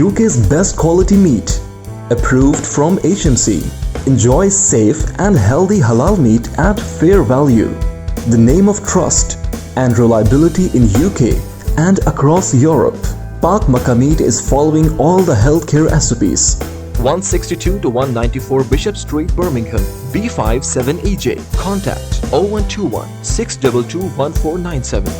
UK's best quality meat, approved from HMC. Enjoy safe and healthy halal meat at fair value. The name of trust and reliability in UK and across Europe. Pak Makkah Meat is following all the healthcare SOPs. 162 to 194 Bishop Street, Birmingham, B57EJ. Contact 0121 622 1497.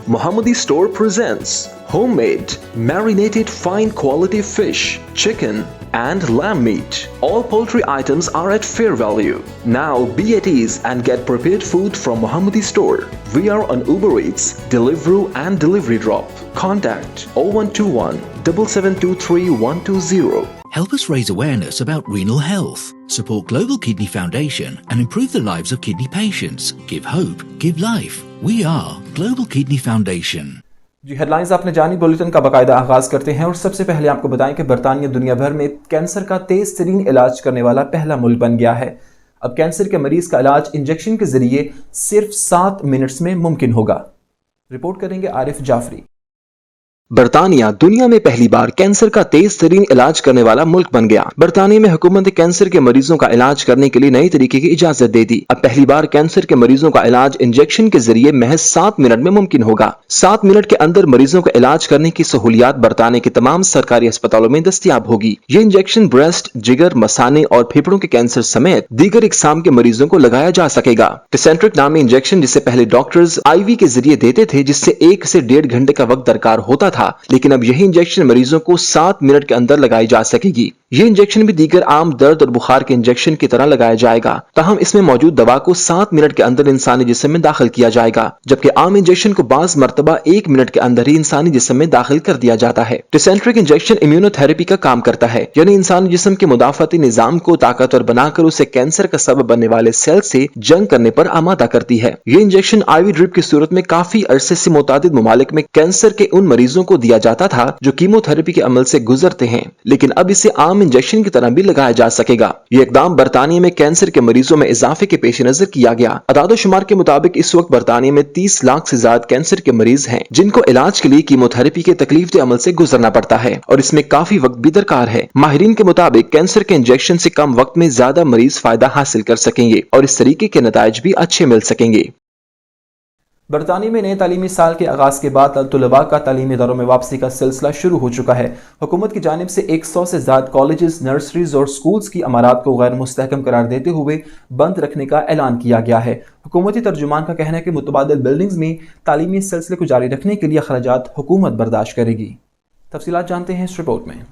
Mohammadi Store presents homemade, marinated, fine quality fish, chicken, and lamb meat. All poultry items are at fair value. Now be at ease and get prepared food from Mohammadi Store. We are on Uber Eats, Deliveroo and Delivery Drop. Contact 0121 7723 120. Help us raise awareness about renal health. Support Global Kidney Foundation and improve the lives of kidney patients. Give hope, give life. We are Global Kidney Foundation. جی headlines آپ نے جانی، bulletin کا باقاعدہ آغاز کرتے ہیں اور سب سے پہلے آپ کو بتائیں کہ برطانیہ دنیا بھر میں کینسر کا تیز ترین علاج کرنے والا پہلا ملک بن گیا ہے۔ اب کینسر کے مریض کا علاج انجیکشن کے ذریعے صرف 7 منٹس میں ممکن ہوگا۔ رپورٹ کریں گے عارف جعفری۔ برطانیہ دنیا میں پہلی بار کینسر کا تیز ترین علاج کرنے والا ملک بن گیا۔ برطانیہ میں حکومت نے کینسر کے مریضوں کا علاج کرنے کے لیے نئے طریقے کی اجازت دے دی۔ اب پہلی بار کینسر کے مریضوں کا علاج انجیکشن کے ذریعے محض 7 منٹ میں ممکن ہوگا۔ 7 منٹ کے اندر مریضوں کا علاج کرنے کی سہولیات برطانیہ کے تمام سرکاری اسپتالوں میں دستیاب ہوگی۔ یہ انجیکشن بریسٹ، جگر، مثانے اور پھیپھڑوں کے کینسر سمیت دیگر اقسام کے مریضوں کو لگایا جا سکے گا۔ ٹیسنٹرک نامی انجیکشن جسے پہلے ڈاکٹرز آئی وی کے ذریعے دیتے تھے، جس سے 1 سے 1.5 گھنٹے کا وقت درکار ہوتا تھا، لیکن اب یہی انجیکشن مریضوں کو 7 منٹ کے اندر لگائی جا سکے گی۔ یہ انجیکشن بھی دیگر عام درد اور بخار کے انجیکشن کی طرح لگایا جائے گا، تاہم اس میں موجود دوا کو 7 منٹ کے اندر انسانی جسم میں داخل کیا جائے گا، جبکہ عام انجیکشن کو بعض مرتبہ 1 منٹ کے اندر ہی انسانی جسم میں داخل کر دیا جاتا ہے۔ ٹیسنٹرک انجیکشن امیونو تھراپی کا کام کرتا ہے، یعنی انسانی جسم کے مدافعتی نظام کو طاقتور بنا کر اسے کینسر کا سبب بننے والے سیل سے جنگ کرنے پر آمادہ کرتی ہے۔ یہ انجیکشن آئی وی ڈرپ کی صورت میں کافی عرصے سے متعدد ممالک میں کینسر کے ان مریضوں کو دیا جاتا تھا جو کیمو تھراپی کے عمل سے گزرتے ہیں، لیکن اب اسے عام انجیکشن کی طرح بھی لگایا جا سکے گا۔ یہ اقدام برطانیہ میں کینسر کے مریضوں میں اضافے کے پیش نظر کیا گیا۔ اعداد و شمار کے مطابق اس وقت برطانیہ میں 30 لاکھ سے زیادہ کینسر کے مریض ہیں جن کو علاج کے لیے کیمو تھراپی کے تکلیف دہ عمل سے گزرنا پڑتا ہے، اور اس میں کافی وقت بھی درکار ہے۔ ماہرین کے مطابق کینسر کے انجیکشن سے کم وقت میں زیادہ مریض فائدہ حاصل کر سکیں گے اور اس طریقے کے نتائج بھی اچھے مل سکیں گے۔ برطانیہ میں نئے تعلیمی سال کے آغاز کے بعد طلباء کا تعلیمی اداروں میں واپسی کا سلسلہ شروع ہو چکا ہے۔ حکومت کی جانب سے 100 سے زیادہ کالجز، نرسریز اور سکولز کی عمارات کو غیر مستحکم قرار دیتے ہوئے بند رکھنے کا اعلان کیا گیا ہے۔ حکومتی ترجمان کا کہنا ہے کہ متبادل بلڈنگز میں تعلیمی سلسلے کو جاری رکھنے کے لیے اخراجات حکومت برداشت کرے گی۔ تفصیلات جانتے ہیں اس رپورٹ میں۔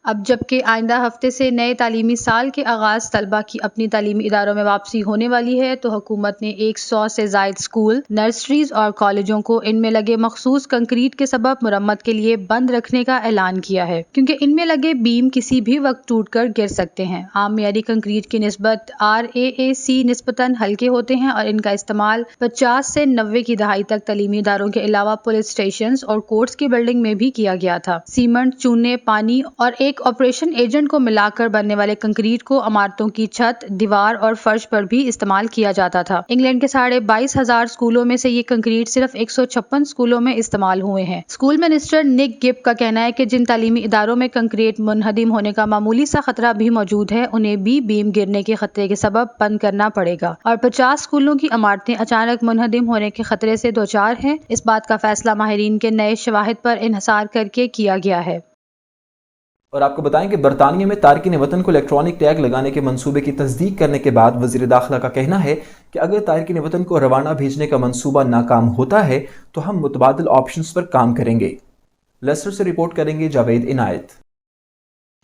اب جبکہ آئندہ ہفتے سے نئے تعلیمی سال کے آغاز طلبہ کی اپنی تعلیمی اداروں میں واپسی ہونے والی ہے، تو حکومت نے 100 سے زائد اسکول، نرسریز اور کالجوں کو ان میں لگے مخصوص کنکریٹ کے سبب مرمت کے لیے بند رکھنے کا اعلان کیا ہے، کیونکہ ان میں لگے بیم کسی بھی وقت ٹوٹ کر گر سکتے ہیں۔ عام معیاری کنکریٹ کی نسبت RAAC نسبتاً ہلکے ہوتے ہیں اور ان کا استعمال 50 سے 90 کی دہائی تک تعلیمی اداروں کے علاوہ پولیس اسٹیشنز اور کورٹس کی بلڈنگ میں بھی کیا گیا تھا۔ سیمنٹ، چونے، پانی اور ایک آپریشن ایجنٹ کو ملا کر بننے والے کنکریٹ کو عمارتوں کی چھت، دیوار اور فرش پر بھی استعمال کیا جاتا تھا۔ انگلینڈ کے 22,500 اسکولوں میں سے یہ کنکریٹ صرف 156 اسکولوں میں استعمال ہوئے ہیں۔ اسکول منسٹر نک گب کا کہنا ہے کہ جن تعلیمی اداروں میں کنکریٹ منہدم ہونے کا معمولی سا خطرہ بھی موجود ہے، انہیں بھی بیم گرنے کے خطرے کے سبب بند کرنا پڑے گا، اور 50 اسکولوں کی عمارتیں اچانک منہدم ہونے کے خطرے سے دوچار ہیں۔ اس بات کا فیصلہ ماہرین کے نئے شواہد پر انحصار کر کے کیا گیا ہے۔ اور آپ کو بتائیں کہ برطانیہ میں تارکین وطن کو الیکٹرانک ٹیگ لگانے کے منصوبے کی تصدیق کرنے کے بعد وزیر داخلہ کا کہنا ہے کہ اگر تارکین وطن کو روانہ بھیجنے کا منصوبہ ناکام ہوتا ہے تو ہم متبادل آپشنز پر کام کریں گے۔ لیسٹر سے رپورٹ کریں گے جاوید عنایت۔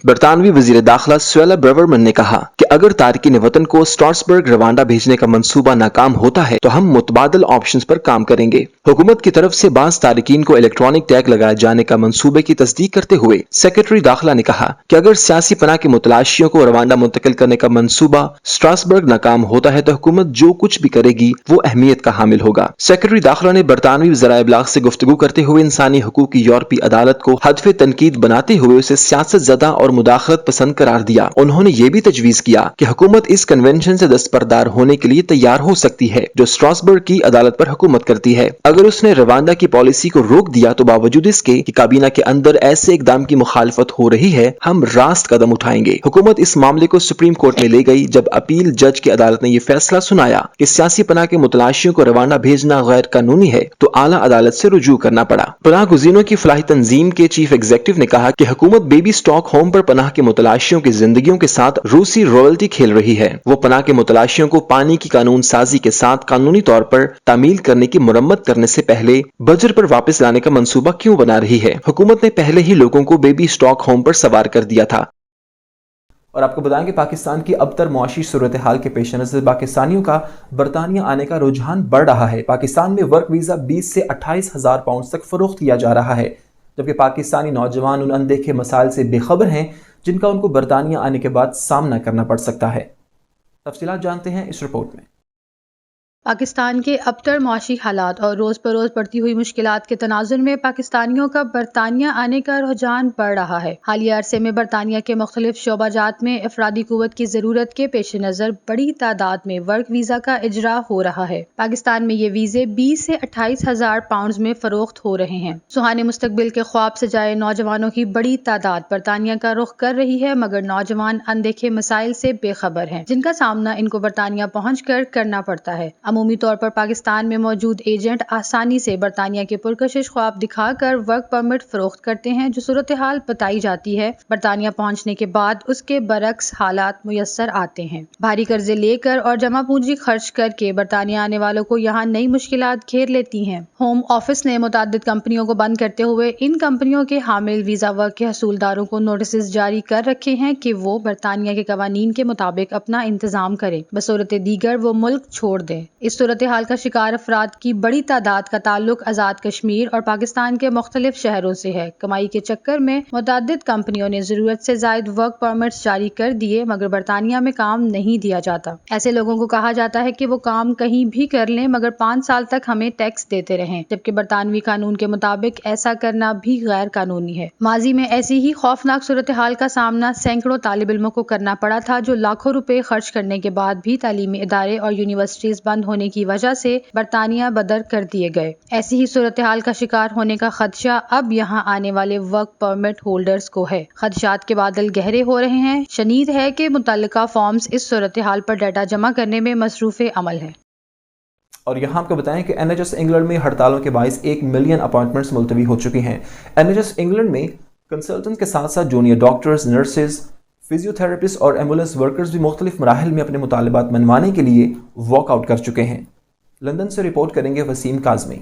برطانوی وزیر داخلہ سویلا براورمن نے کہا کہ اگر تارکین وطن کو اسٹراسبرگ روانڈا بھیجنے کا منصوبہ ناکام ہوتا ہے تو ہم متبادل آپشنز پر کام کریں گے۔ حکومت کی طرف سے بعض تارکین کو الیکٹرانک ٹیگ لگائے جانے کا منصوبے کی تصدیق کرتے ہوئے سیکرٹری داخلہ نے کہا کہ اگر سیاسی پناہ کے متلاشیوں کو روانڈا منتقل کرنے کا منصوبہ اسٹراسبرگ ناکام ہوتا ہے تو حکومت جو کچھ بھی کرے گی وہ اہمیت کا حامل ہوگا۔ سیکرٹری داخلہ نے برطانوی ذرائع ابلاغ سے گفتگو کرتے ہوئے انسانی حقوق کی یورپی عدالت کو ہدف تنقید بناتے ہوئے اسے سیاست زدہ اور مداخلت پسند قرار دیا۔ انہوں نے یہ بھی تجویز کیا کہ حکومت اس کنونشن سے دستبردار ہونے کے لیے تیار ہو سکتی ہے جو اسٹراسبرگ کی عدالت پر حکومت کرتی ہے۔ اگر اس نے روانڈا کی پالیسی کو روک دیا تو باوجود اس کے کہ کابینہ کے اندر ایسے اقدام کی مخالفت ہو رہی ہے، ہم راست قدم اٹھائیں گے۔ حکومت اس معاملے کو سپریم کورٹ میں لے گئی جب اپیل جج کی عدالت نے یہ فیصلہ سنایا کہ سیاسی پناہ کے متلاشیوں کو روانڈا بھیجنا غیر قانونی ہے تو اعلیٰ عدالت سے رجوع کرنا پڑا۔ پناہ گزینوں کی فلاحی تنظیم کے چیف ایگزیکٹو نے کہا کہ حکومت بیبی اسٹاک ہوم پر پناہ کے متلاشیوں کی زندگیوں کے ساتھ روسی رائلٹی کھیل رہی ہے۔ وہ پناہ کے متلاشیوں کو پانی کی قانون سازی کے ساتھ قانونی طور پر تعمیل کرنے کی مرمت کرنے سے پہلے بجر پر واپس لانے کا منصوبہ کیوں بنا رہی ہے؟ حکومت نے پہلے ہی لوگوں کو بیبی اسٹاک ہوم پر سوار کر دیا تھا۔ اور آپ کو بتائیں کہ پاکستان کی ابتر معاشی صورتحال کے پیش نظر پاکستانیوں کا برطانیہ آنے کا رجحان بڑھ رہا ہے۔ پاکستان میں ورک ویزا 20 سے 28,000 پاؤنڈ تک فروخت کیا جا رہا ہے، جبکہ پاکستانی نوجوان ان اندیکھے مسائل سے بے خبر ہیں جن کا ان کو برطانیہ آنے کے بعد سامنا کرنا پڑ سکتا ہے۔ تفصیلات جانتے ہیں اس رپورٹ میں۔ پاکستان کے ابتر معاشی حالات اور روز بروز بڑھتی ہوئی مشکلات کے تناظر میں پاکستانیوں کا برطانیہ آنے کا رجحان بڑھ رہا ہے۔ حالیہ عرصے میں برطانیہ کے مختلف شعبہ جات میں افرادی قوت کی ضرورت کے پیش نظر بڑی تعداد میں ورک ویزا کا اجرا ہو رہا ہے۔ پاکستان میں یہ ویزے 20 سے 28 ہزار پاؤنڈز میں فروخت ہو رہے ہیں۔ سہانے مستقبل کے خواب سجائے نوجوانوں کی بڑی تعداد برطانیہ کا رخ کر رہی ہے، مگر نوجوان اندیکھے مسائل سے بے خبر ہیں جن کا سامنا ان کو برطانیہ پہنچ کر کرنا پڑتا ہے۔ عمومی طور پر پاکستان میں موجود ایجنٹ آسانی سے برطانیہ کے پرکشش خواب دکھا کر ورک پرمٹ فروخت کرتے ہیں، جو صورتحال بتائی جاتی ہے برطانیہ پہنچنے کے بعد اس کے برعکس حالات میسر آتے ہیں۔ بھاری قرضے لے کر اور جمع پونجی خرچ کر کے برطانیہ آنے والوں کو یہاں نئی مشکلات گھیر لیتی ہیں۔ ہوم آفس نے متعدد کمپنیوں کو بند کرتے ہوئے ان کمپنیوں کے حامل ویزا ورک کے حصولداروں کو نوٹسز جاری کر رکھے ہیں کہ وہ برطانیہ کے قوانین کے مطابق اپنا انتظام کریں، بصورت دیگر وہ ملک چھوڑ دیں۔ اس صورتحال کا شکار افراد کی بڑی تعداد کا تعلق آزاد کشمیر اور پاکستان کے مختلف شہروں سے ہے۔ کمائی کے چکر میں متعدد کمپنیوں نے ضرورت سے زائد ورک پرمٹس جاری کر دیے، مگر برطانیہ میں کام نہیں دیا جاتا۔ ایسے لوگوں کو کہا جاتا ہے کہ وہ کام کہیں بھی کر لیں مگر 5 سال تک ہمیں ٹیکس دیتے رہیں، جبکہ برطانوی قانون کے مطابق ایسا کرنا بھی غیر قانونی ہے۔ ماضی میں ایسی ہی خوفناک صورتحال کا سامنا سینکڑوں طالب علموں کو کرنا پڑا تھا جو لاکھوں روپے خرچ کرنے کے بعد بھی تعلیمی ادارے اور یونیورسٹیز بند ہونے کی وجہ سے برطانیہ بدر کر دیے گئے۔ ایسی ہی صورتحال کا شکار ہونے کا خدشہ اب یہاں آنے والے ورک پرمٹ ہولڈرز کو ہے۔ خدشات کے بادل گہرے ہو رہے ہیں۔ شنید ہے کہ متعلقہ فارمز اس صورتحال پر ڈیٹا جمع کرنے میں مصروف عمل ہیں۔ اور یہاں آپ کو بتائیں کہ NHS انگلینڈ میں ہڑتالوں کے باعث 1 ملین اپائنٹمنٹس ملتوی ہو چکی ہیں۔ NHS انگلینڈ میں کنسلٹنٹ کے ساتھ ساتھ جونیئر ڈاکٹرز، نرسز، فزیوتھراپسٹ اور ایمبولینس ورکرز بھی مختلف مراحل میں اپنے مطالبات منوانے کے لیے واک آؤٹ کر چکے ہیں۔ لندن سے رپورٹ کریں گے وسیم کاظمی۔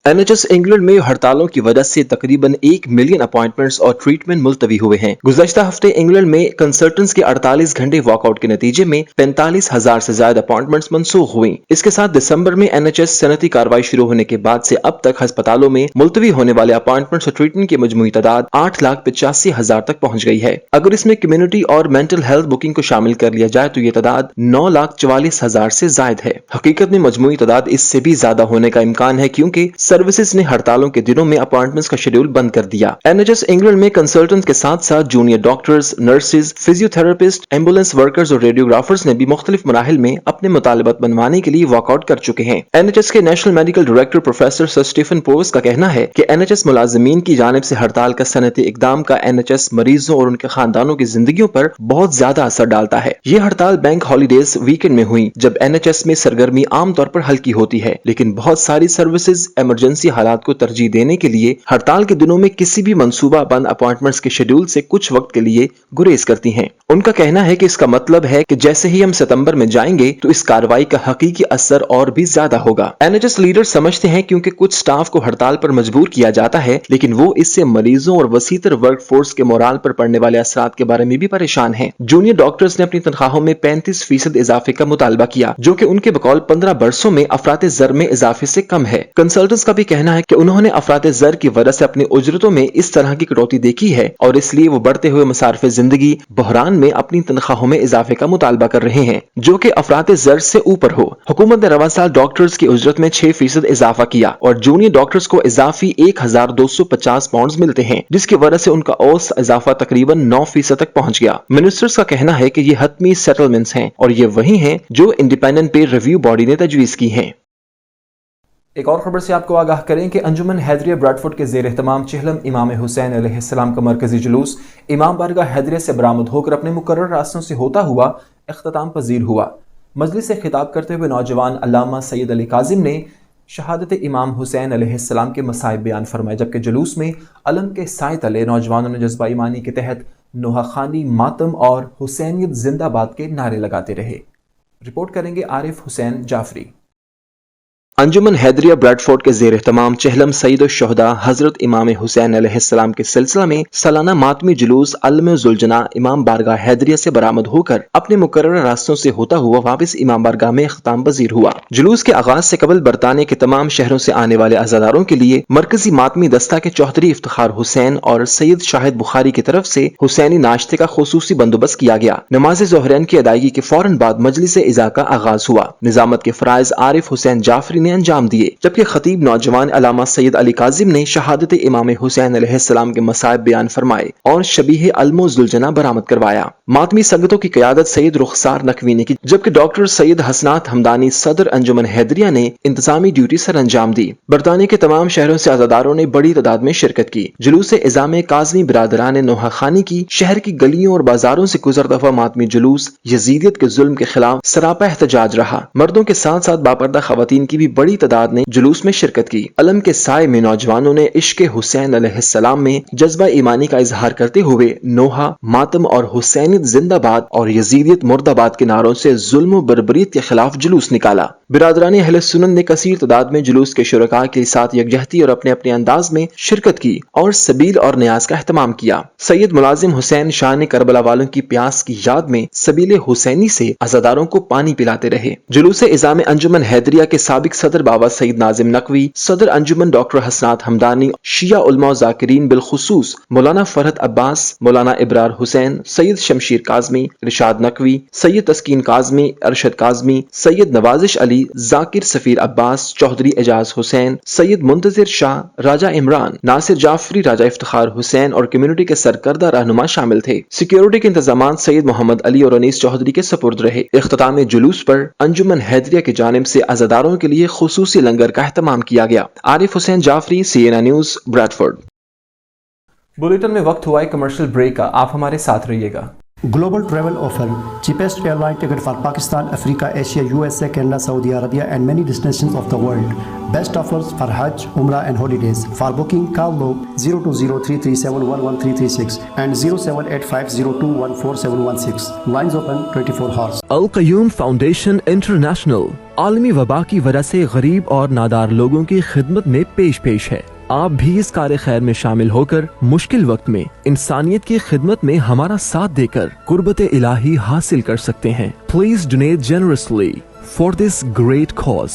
NHS انگلینڈ میں ہڑتالوں کی وجہ سے تقریباً 1 ملین اپائنٹمنٹس اور ٹریٹمنٹ ملتوی ہوئے ہیں۔ گزشتہ ہفتے انگلینڈ میں کنسلٹنٹس کے 48 گھنٹے واک آؤٹ کے نتیجے میں 45,000 سے زائد اپائنٹمنٹس منسوخ ہوئیں۔ اس کے ساتھ دسمبر میں NHS صنعتی کارروائی شروع ہونے کے بعد سے اب تک ہسپتالوں میں ملتوی ہونے والے اپائنٹمنٹس اور ٹریٹمنٹ کی مجموعی تعداد 8,85,000 تک پہنچ گئی ہے۔ اگر اس میں کمیونٹی اور مینٹل ہیلتھ بکنگ کو شامل کر لیا جائے تو یہ تعداد 9,44,000 سے زائد ہے۔ حقیقت میں مجموعی تعداد اس سے بھی زیادہ ہونے کا امکان ہے کیونکہ سروسز نے ہڑتالوں کے دنوں میں اپائنٹمنٹس کا شیڈول بند کر دیا۔ NHS انگلینڈ میں کنسلٹنٹ کے ساتھ ساتھ junior doctors, nurses, physiotherapist, ambulance workers اور ریڈیوگرافرز نے بھی مختلف مراحل میں اپنے مطالبات منوانے کے لیے واک آؤٹ کر چکے ہیں۔ NHS کے نیشنل میڈیکل ڈائریکٹر پروفیسر سر اسٹیفن پووس کا کہنا ہے کہ NHS ملازمین کی جانب سے ہڑتال کا صنعتی اقدام کا NHS مریضوں اور ان کے خاندانوں کی زندگیوں پر بہت زیادہ اثر ڈالتا ہے۔ یہ ہڑتال بینک ہالیڈیز ویکینڈ میں ہوئی جب NHS میں سرگرمی عام طور پر ہلکی ہوتی ہے، لیکن بہت ساری سروسز ایمرجنسی حالات کو ترجیح دینے کے لیے ہڑتال کے دنوں میں کسی بھی منصوبہ بند اپائنٹمنٹس کے شیڈول سے کچھ وقت کے لیے گریز کرتی ہیں۔ ان کا کہنا ہے کہ اس کا مطلب ہے کہ جیسے ہی ہم ستمبر میں جائیں گے تو اس کارروائی کا حقیقی اثر اور بھی زیادہ ہوگا۔ NHS لیڈر سمجھتے ہیں کیونکہ کچھ سٹاف کو ہڑتال پر مجبور کیا جاتا ہے، لیکن وہ اس سے مریضوں اور وسیع تر ورک فورس کے مورال پر پڑنے والے اثرات کے بارے میں بھی پریشان ہیں۔ جونیئر ڈاکٹرز نے اپنی تنخواہوں میں 35% اضافے کا مطالبہ کیا، جو کہ ان کے بقول 15 برسوں میں افراط زر میں اضافے سے کم ہے۔ کنسلٹنٹس کا بھی کہنا ہے کہ انہوں نے افراط زر کی وجہ سے اپنی اجرتوں میں اس طرح کی کٹوتی دیکھی ہے اور اس لیے وہ بڑھتے ہوئے مصارف زندگی بحران میں اپنی تنخواہوں میں اضافے کا مطالبہ کر رہے ہیں، جو کہ افراط زر سے اوپر ہو۔ حکومت نے رواں سال ڈاکٹرز کی اجرت میں 6% اضافہ کیا اور جونیئر ڈاکٹرز کو اضافی 1,250 پاؤنڈز ملتے ہیں، جس کی وجہ سے ان کا اوسط اضافہ تقریباً 9% تک پہنچ گیا۔ منسٹرز کا کہنا ہے کہ یہ حتمی سیٹلمنٹس ہیں اور یہ وہی ہیں جو انڈیپینڈنٹ پے ریویو باڈی نے تجویز کی ہیں۔ ایک اور خبر سے آپ کو آگاہ کریں کہ انجمن حیدریہ بریڈفورڈ کے زیر اہتمام چہلم امام حسین علیہ السلام کا مرکزی جلوس امام بارگاہ حیدریہ سے برآمد ہو کر اپنے مقرر راستوں سے ہوتا ہوا اختتام پذیر ہوا۔ مجلس سے خطاب کرتے ہوئے نوجوان علامہ سید علی کاظم نے شہادت امام حسین علیہ السلام کے مصائب بیان فرمائے، جبکہ جلوس میں علم کے سائے تلے نوجوانوں نے جذبہ ایمانی کے تحت نوحہ خوانی، ماتم اور حسینیت زندہ باد کے نعرے لگاتے رہے۔ رپورٹ کریں گے عارف حسین جعفری۔ انجمن حیدریہ بریڈفورڈ کے زیر اہتمام چہلم سید الشہداء حضرت امام حسین علیہ السلام کے سلسلہ میں سالانہ ماتمی جلوس علم ذوالجناح امام بارگاہ حیدریہ سے برآمد ہو کر اپنے مقررہ راستوں سے ہوتا ہوا واپس امام بارگاہ میں اختتام پذیر ہوا۔ جلوس کے آغاز سے قبل برطانیہ کے تمام شہروں سے آنے والے عزاداروں کے لیے مرکزی ماتمی دستہ کے چوہدری افتخار حسین اور سید شاہد بخاری کی طرف سے حسینی ناشتے کا خصوصی بندوبست کیا گیا۔ نماز ظہرین کی ادائیگی کے فوراً بعد مجلس عزا کا آغاز ہوا۔ نظامت کے فرائض عارف حسین جعفری نے انجام دیے، جبکہ خطیب نوجوان علامہ سید علی کاظم نے شہادت امام حسین علیہ السلام کے مصائب بیان فرمائے اور شبیہ علم و ذوالجناح برآمد کروایا۔ ماتمی سنگتوں کی قیادت سید رخسار نقوی نے کی، جبکہ ڈاکٹر سید حسنات حمدانی صدر انجمن حیدریہ نے انتظامی ڈیوٹی سر انجام دی۔ برطانیہ کے تمام شہروں سے عزاداروں نے بڑی تعداد میں شرکت کی۔ جلوس عزا میں کاظمی برادران نوحہ خانی کی شہر کی گلیوں اور بازاروں سے گزرتا ہوا ماتمی جلوس یزیدیت کے ظلم کے خلاف سراپا احتجاج رہا۔ مردوں کے ساتھ ساتھ باپردہ خواتین کی بھی بڑی تعداد نے جلوس میں شرکت کی۔ علم کے سائے میں نوجوانوں نے عشق حسین علیہ السلام میں جذبہ ایمانی کا اظہار کرتے ہوئے نوحہ، ماتم اور حسینیت زندہ باد اور یزیدیت مرد آباد کے نعروں سے ظلم و بربریت کے خلاف جلوس نکالا۔ برادران اہل سنت نے کثیر تعداد میں جلوس کے شرکاء کے ساتھ یکجہتی اور اپنے اپنے انداز میں شرکت کی اور سبیل اور نیاز کا اہتمام کیا۔ سید ملازم حسین شاہ نے کربلا والوں کی پیاس کی یاد میں سبیل حسینی سے عزاداروں کو پانی پلاتے رہے۔ جلوس عزا میں انجمن حیدریہ کے سابق صدر بابا سعید ناظم نقوی، صدر انجمن ڈاکٹر حسنات حمدانی، شیعہ علماء و ذاکرین بالخصوص مولانا فرحت عباس، مولانا ابرار حسین، سید شمشیر کاظمی، رشاد نقوی، سید تسکین کاظمی، ارشد کاظمی، سید نوازش علی، ذاکر سفیر عباس، چوہدری اعجاز حسین، سید منتظر شاہ، راجہ عمران، ناصر جعفری، راجہ افتخار حسین اور کمیونٹی کے سرکردہ رہنما شامل تھے۔ سیکیورٹی کے انتظامات سید محمد علی اور انیس چوہدری کے سپرد رہے۔ اختتام جلوس پر انجمن حیدریہ کی جانب سے عزاداروں کے لیے خصوصی لنگر کا اہتمام کیا گیا۔ Arif Hussain Jafri, CNN news, Bradford. Bulletin میں وقت ہوا ہے کمرشل بریک کا، آپ ہمارے ساتھ رہیے گا۔ Global travel offer, cheapest airline ticket for Pakistan, Africa, Asia, USA, Canada, Saudi Arabia and many destinations of the world. Best offers for Hajj, Umrah and holidays. For booking, call log 020-337-11336 and 07850214716. Lines open 24 hours. Qayyum foundation international عالمی وبا کی وجہ سے غریب اور نادار لوگوں کی خدمت میں پیش ہے۔ آپ بھی اس کار خیر میں شامل ہو کر مشکل وقت میں انسانیت کی خدمت میں ہمارا ساتھ دے کر قربت الہی حاصل کر سکتے ہیں۔ Please donate generously for this great cause.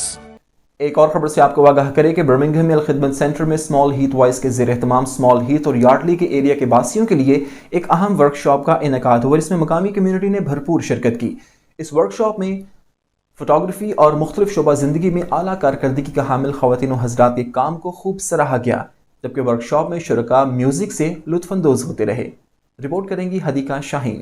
ایک اور خبر سے آپ کو آگاہ کرے کہ برمنگھم میں الخدمت سینٹر میں اسمال ہیتھ وائس کے زیر اہتمام اسمال ہیتھ اور یارڈلی کے ایریا کے باسیوں کے لیے ایک اہم ورکشاپ کا انعقاد ہوا، اس میں مقامی کمیونٹی نے بھرپور شرکت کی۔ اس ورکشاپ میں فوٹوگرافی اور مختلف شعبہ زندگی میں اعلیٰ کارکردگی کا حامل خواتین و حضرات کے کام کو خوب سراہا گیا، جبکہ ورکشاپ میں شرکاء میوزک سے لطف اندوز ہوتے رہے۔ رپورٹ کریں گی حدیقہ شاہین۔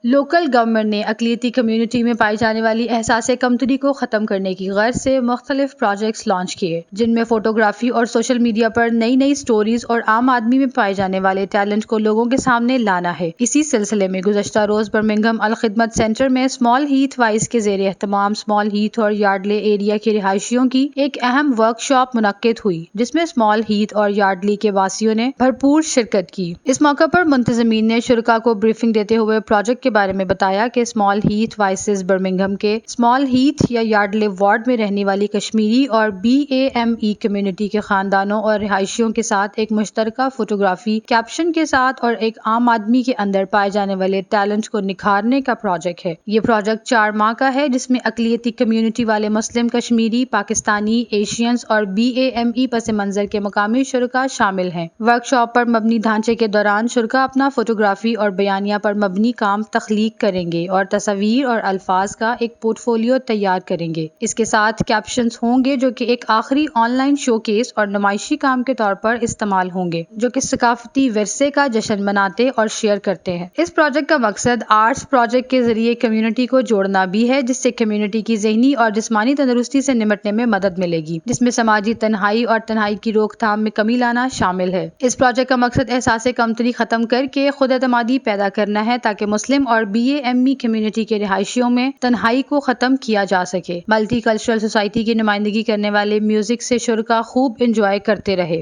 لوکل گورنمنٹ نے اقلیتی کمیونٹی میں پائی جانے والی احساس کمتری کو ختم کرنے کی غرض سے مختلف پروجیکٹس لانچ کیے، جن میں فوٹوگرافی اور سوشل میڈیا پر نئی سٹوریز اور عام آدمی میں پائے جانے والے ٹیلنٹ کو لوگوں کے سامنے لانا ہے۔ اسی سلسلے میں گزشتہ روز برمنگھم الخدمت سینٹر میں اسمال ہیتھ وائس کے زیر اہتمام اسمال ہیتھ اور یارڈلے ایریا کے رہائشیوں کی ایک اہم ورکشاپ منعقد ہوئی، جس میں اسمال ہیتھ اور یارڈلی کے واسیوں نے بھرپور شرکت کی۔ اس موقع پر منتظمین نے شرکاء کو بریفنگ دیتے ہوئے پروجیکٹ کے بارے میں بتایا کہ اسمال ہیتھ وائسز برمنگھم کے اسمال ہیتھ یا یارڈلے وارڈ میں رہنے والی کشمیری اور BAME کمیونٹی کے خاندانوں اور رہائشیوں کے ساتھ ایک مشترکہ فوٹوگرافی کیپشن کے ساتھ اور ایک عام آدمی کے اندر پائے جانے والے ٹیلنٹ کو نکھارنے کا پروجیکٹ ہے۔ یہ پروجیکٹ 4 ماہ کا ہے، جس میں اقلیتی کمیونٹی والے مسلم کشمیری، پاکستانی، ایشینز اور BAME پس منظر کے مقامی شرکاء شامل ہیں۔ ورکشاپ پر مبنی ڈھانچے کے دوران شرکاء اپنا فوٹوگرافی اور بیانیہ پر مبنی کام تخلیق کریں گے اور تصاویر اور الفاظ کا ایک پورٹ فولیو تیار کریں گے۔ اس کے ساتھ کیپشنز ہوں گے جو کہ ایک آخری آن لائن شوکیس اور نمائشی کام کے طور پر استعمال ہوں گے، جو کہ ثقافتی ورثے کا جشن مناتے اور شیئر کرتے ہیں۔ اس پروجیکٹ کا مقصد آرٹس پروجیکٹ کے ذریعے کمیونٹی کو جوڑنا بھی ہے، جس سے کمیونٹی کی ذہنی اور جسمانی تندرستی سے نمٹنے میں مدد ملے گی، جس میں سماجی تنہائی اور تنہائی کی روک تھام میں کمی لانا شامل ہے۔ اس پروجیکٹ کا مقصد احساس کمتری ختم کر کے خود اعتمادی پیدا کرنا ہے، تاکہ مسلم اور BAME کمیونٹی کے رہائشیوں میں تنہائی کو ختم کیا جا سکے۔ ملٹی کلچرل سوسائٹی کی نمائندگی کرنے والے میوزک سے شرکاء خوب انجوائے کرتے رہے۔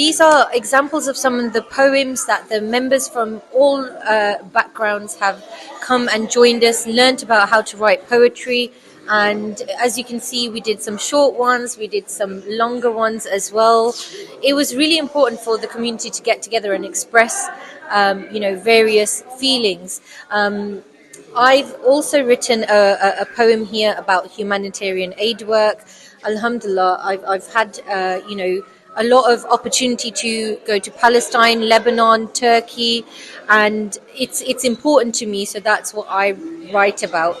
These are examples of some of the poems that the members from all backgrounds have come and joined us, learnt about how to write poetry, and as you can see, we did some short ones, we did some longer ones as well. It was really important for the community to get together and express various feelings. I've also written a poem here about humanitarian aid work. Alhamdulillah, I've had a lot of opportunity to go to Palestine, Lebanon, Turkey, and it's important to me, so that's what I write about.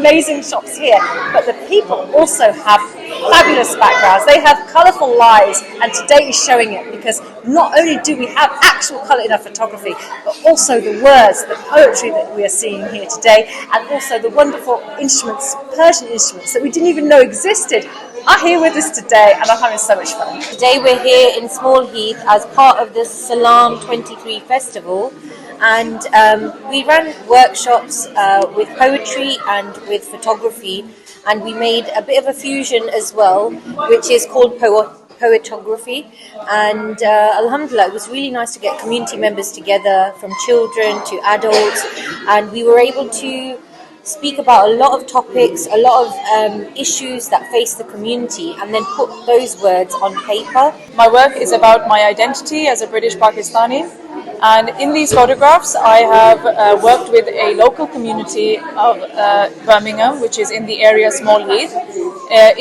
Amazing shops here, but the people also have fabulous backgrounds. They have colourful lives, and today is showing it, because not only do we have actual colour in our photography, but also the words, the poetry that we are seeing here today, and also the wonderful instruments, Persian instruments that we didn't even know existed, are here with us today, and I'm having so much fun. Today we're here in Small Heath as part of the Salam 23 festival, and we ran workshops with poetry and with photography, and we made a bit of a fusion as well, which is called poetography, and alhamdulillah, it was really nice to get community members together, from children to adults, and we were able to speak about a lot of topics, a lot of issues that face the community, and then put those words on paper. My work is about my identity as a British Pakistani, and in these photographs I have worked with a local community of Birmingham, which is in the area Small Heath.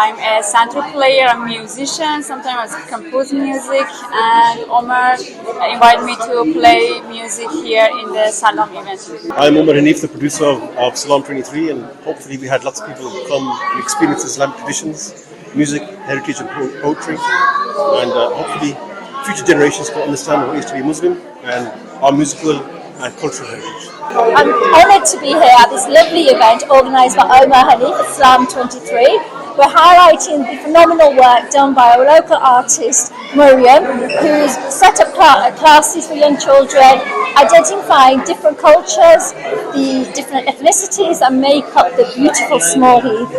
I'm a santur player, I'm a musician, sometimes I compose music, and Omar invited me to play music here in the Salam event. I'm Omar Hanif, the producer of Salam 23, and hopefully we had lots of people come and experience Islamic traditions, music, heritage and poetry, and hopefully future generations can understand what it is to be Muslim and our musical and cultural heritage. I'm honoured to be here at this lovely event organised by Omar Hanif at Salam 23. We're highlighting the phenomenal work done by our local artist, Miriam, who's set up classes for young children, identifying different cultures, the different ethnicities that make up the beautiful Small Heath.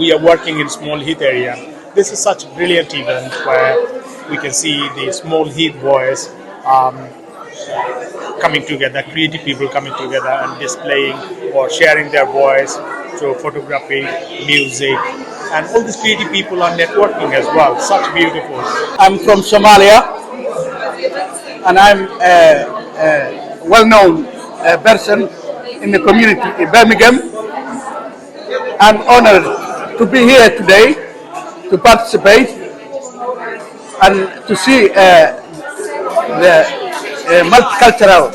We are working in Small Heath area. This is such a brilliant event where we can see the Small Heath boys coming together, creative people coming together and displaying or sharing their voice through photography, music, and all these creative people are networking as well. Such beautiful. I'm from Somalia, and I'm a well-known person in the community in Birmingham. I'm honored to be here today to participate and to see the multicultural.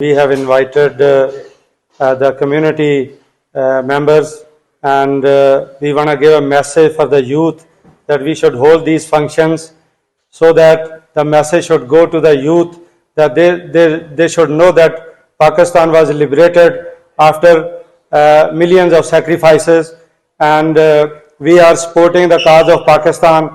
We have invited the community members and we want to give a message for the youth that we should hold these functions so that the message should go to the youth that they should know that Pakistan was liberated after millions of sacrifices and we are supporting the cause of Pakistan.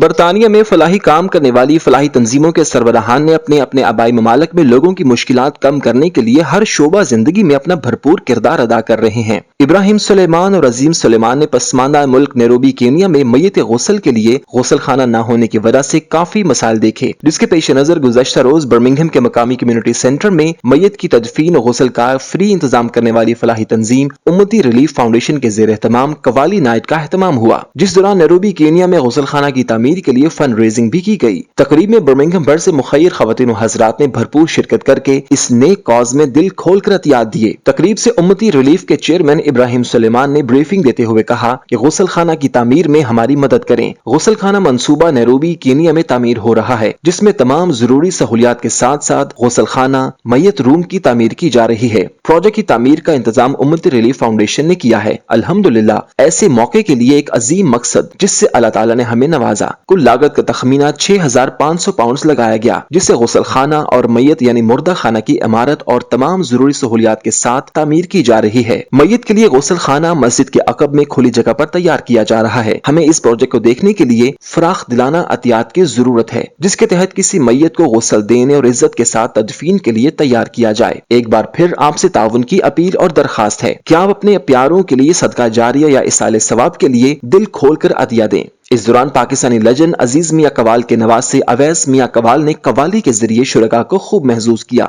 برطانیہ میں فلاحی کام کرنے والی فلاحی تنظیموں کے سربراہان نے اپنے اپنے آبائی ممالک میں لوگوں کی مشکلات کم کرنے کے لیے ہر شعبہ زندگی میں اپنا بھرپور کردار ادا کر رہے ہیں۔ ابراہیم سلیمان اور عظیم سلیمان نے پسماندہ ملک نیروبی کینیا میں میت غسل کے لیے غسل خانہ نہ ہونے کی وجہ سے کافی مسائل دیکھے، جس کے پیش نظر گزشتہ روز برمنگھم کے مقامی کمیونٹی سینٹر میں میت کی تدفین و غسل کا فری انتظام کرنے والی فلاحی تنظیم امتی ریلیف فاؤنڈیشن کے زیر اہتمام قوالی نائٹ کا اہتمام ہوا، جس دوران نیروبی کینیا میں غسل خانہ کی تعمیر کے لیے فنڈ ریزنگ بھی کی گئی۔ تقریب میں برمنگھم بھر سے مخیر خواتین و حضرات نے بھرپور شرکت کر کے اس نیک کاز میں دل کھول کر عطیات دیے۔ تقریب سے امتی ریلیف کے چیئرمین ابراہیم سلیمان نے بریفنگ دیتے ہوئے کہا کہ غسل خانہ کی تعمیر میں ہماری مدد کریں۔ غسل خانہ منصوبہ نیروبی کینیا میں تعمیر ہو رہا ہے، جس میں تمام ضروری سہولیات کے ساتھ ساتھ غسل خانہ میت روم کی تعمیر کی جا رہی ہے۔ پروجیکٹ کی تعمیر کا انتظام امتی ریلیف فاؤنڈیشن نے کیا ہے۔ الحمدللہ ایسے موقع کے لیے ایک عظیم مقصد جس سے اللہ تعالیٰ نے ہمیں نوازا۔ کل لاگت کا تخمینہ 6500 پاؤنڈز لگایا گیا، جس سے غسل خانہ اور میت یعنی مردہ خانہ کی عمارت اور تمام ضروری سہولیات کے ساتھ تعمیر کی جا رہی ہے۔ میت کے لیے غسل خانہ مسجد کے عقب میں کھلی جگہ پر تیار کیا جا رہا ہے۔ ہمیں اس پروجیکٹ کو دیکھنے کے لیے فراخ دلانہ عطیات کی ضرورت ہے، جس کے تحت کسی میت کو غسل دینے اور عزت کے ساتھ تدفین کے لیے تیار کیا جائے۔ ایک بار پھر آپ سے تعاون کی اپیل اور درخواست ہے کہ آپ اپنے پیاروں کے لیے صدقہ جاریہ یا ایصال ثواب کے لیے دل کھول کر عطیہ دیں۔ اس دوران پاکستانی لیجنڈ عزیز میاں قوال کے نواسے اویس میاں قوال نے قوالی کے ذریعے شرکاء کو خوب محظوظ کیا۔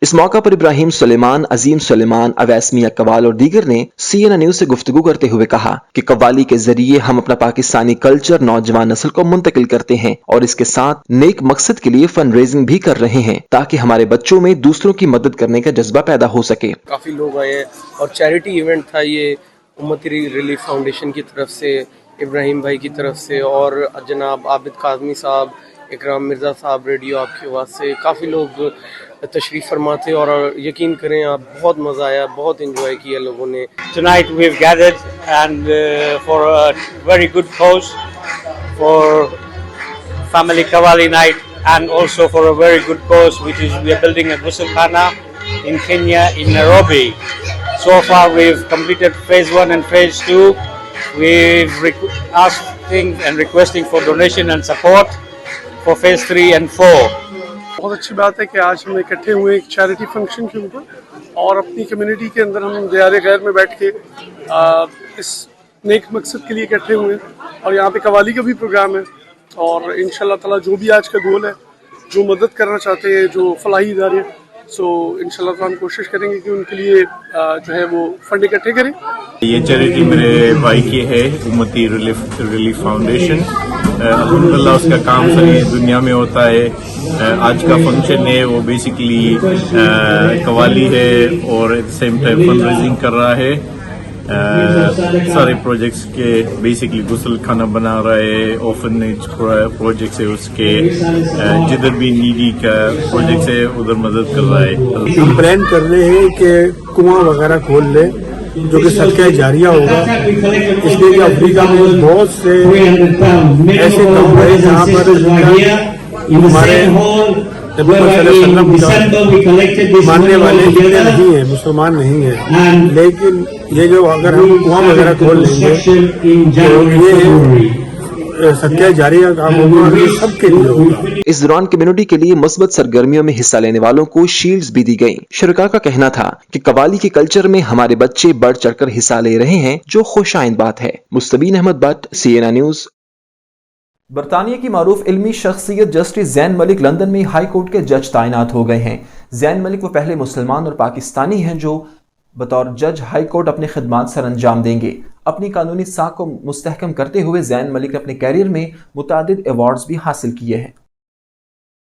اس موقع پر ابراہیم سلیمان، عظیم سلیمان، اویس میاں قوال اور دیگر نے CNN نیوز سے گفتگو کرتے ہوئے کہا کہ قوالی کے ذریعے ہم اپنا پاکستانی کلچر نوجوان نسل کو منتقل کرتے ہیں اور اس کے ساتھ نیک مقصد کے لیے فنڈ ریزنگ بھی کر رہے ہیں تاکہ ہمارے بچوں میں دوسروں کی مدد کرنے کا جذبہ پیدا ہو سکے۔ کافی لوگ آئے ہیں اور چیریٹی ایونٹ تھا یہ امتی ریلیف فاؤنڈیشن کی طرف سے، ابراہیم بھائی کی طرف سے اور جناب عابد کاظمی صاحب، اکرام مرزا صاحب، ریڈیو آپ کی آواز سے کافی لوگ تشریف فرما تھے اور یقین کریں آپ بہت مزہ آیا، بہت انجوائے کیا لوگوں نے۔ Tonight we've gathered and for a very good cause, for family Qawwali night and also for a very good cause which is we are building a ghusl khana in Kenya, in Nairobi. So far we've completed phase 1 and phase 2. We've asking and requesting for donation and support for phase 3 and 4. بہت اچھی بات ہے کہ آج ہم اکٹھے ہوئے ایک چیریٹی فنکشن کے اوپر اور اپنی کمیونٹی کے اندر ہم دیار غیر میں بیٹھ کے اس نیک مقصد کے لیے اکٹھے ہوئے اور یہاں پہ قوالی کا بھی پروگرام ہے اور انشاءاللہ تعالیٰ جو بھی آج کا گول ہے، جو مدد کرنا چاہتے ہیں، جو فلاحی ادارے، سو انشاءاللہ تعالیٰ ہم کوشش کریں گے کہ ان کے لیے جو ہے وہ فنڈ اکٹھے کریں۔ یہ چیریٹی میرے بھائی کی ہے، امتی ریلیف فاؤنڈیشن۔ الحمدللہ اس کا کام ساری دنیا میں ہوتا ہے۔ آج کا فنکشن ہے وہ بیسیکلی قوالی ہے اور at same time fund raising کر رہا ہے۔ سارے پروجیکٹس کے بیسیکلی غسل خانہ بنا رہا ہے، اوفنیج پروجیکٹس ہے اس کے، جدھر بھی نیڈی کا پروجیکٹس ہے ادھر مدد کر رہا ہے۔ ہم پلان کر رہے ہیں کہ کنواں وغیرہ کھول لیں جو کہ صدقہ جاریہ ہوگا، اس لیے کہ افریقہ میں بہت سے ایسے کام ہے جہاں پر ہمارے نبی صلی اللہ علیہ وسلم ماننے والے نہیں ہیں، مسلمان نہیں ہیں، لیکن یہ جو اگر ہم کنواں وغیرہ کھول لیں گے تو یہ صدقہ جاریہ کام ہوگا، سب کے لیے ہوگا۔ اس دوران کمیونٹی کے لیے مثبت سرگرمیوں میں حصہ لینے والوں کو شیلڈز بھی دی گئیں۔ شرکاء کا کہنا تھا کہ قوالی کے کلچر میں ہمارے بچے بڑھ چڑھ کر حصہ لے رہے ہیں، جو خوش آئند بات ہے۔ مستبین احمد بٹ، CNN نیوز۔ برطانیہ کی معروف علمی شخصیت جسٹس زین ملک لندن میں ہائی کورٹ کے جج تعینات ہو گئے ہیں۔ زین ملک وہ پہلے مسلمان اور پاکستانی ہیں جو بطور جج ہائی کورٹ اپنے خدمات سر انجام دیں گے۔ اپنی قانونی ساکھ کو مستحکم کرتے ہوئے زین ملک نے اپنے کیریئر میں متعدد ایوارڈز بھی حاصل کیے ہیں۔